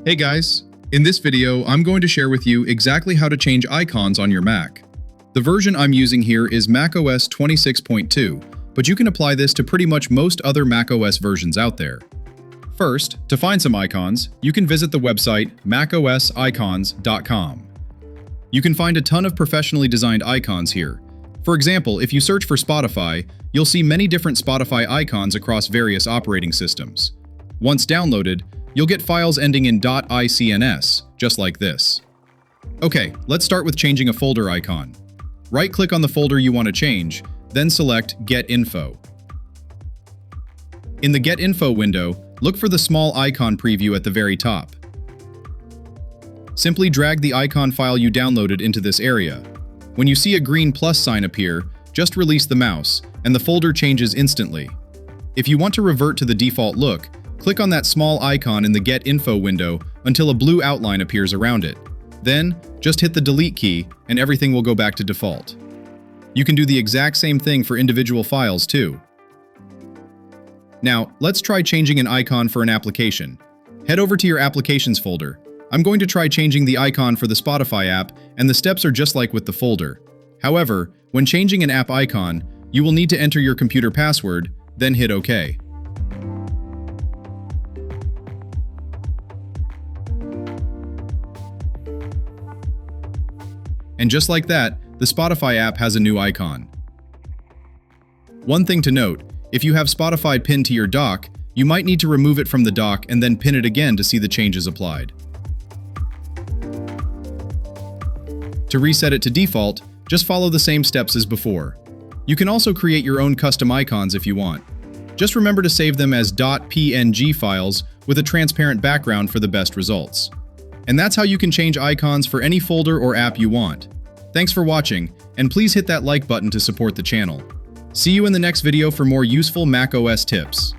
Hey guys, in this video, I'm going to share with you exactly how to change icons on your Mac. The version I'm using here is macOS 26.2, but you can apply this to pretty much most other macOS versions out there. First, to find some icons, you can visit the website macosicons.com. You can find a ton of professionally designed icons here. For example, if you search for Spotify, you'll see many different Spotify icons across various operating systems. Once downloaded, you'll get files ending in .icns, just like this. Okay, let's start with changing a folder icon. Right-click on the folder you want to change, then select Get Info. In the Get Info window, look for the small icon preview at the very top. Simply drag the icon file you downloaded into this area. When you see a green plus sign appear, just release the mouse, and the folder changes instantly. If you want to revert to the default look, click on that small icon in the Get Info window until a blue outline appears around it. Then, just hit the Delete key, and everything will go back to default. You can do the exact same thing for individual files too. Now, let's try changing an icon for an application. Head over to your Applications folder. I'm going to try changing the icon for the Spotify app, and the steps are just like with the folder. However, when changing an app icon, you will need to enter your computer password, then hit OK. And just like that, the Spotify app has a new icon. One thing to note, if you have Spotify pinned to your dock, you might need to remove it from the dock and then pin it again to see the changes applied. To reset it to default, just follow the same steps as before. You can also create your own custom icons if you want. Just remember to save them as .png files with a transparent background for the best results. And that's how you can change icons for any folder or app you want. Thanks for watching, and please hit that like button to support the channel. See you in the next video for more useful macOS tips.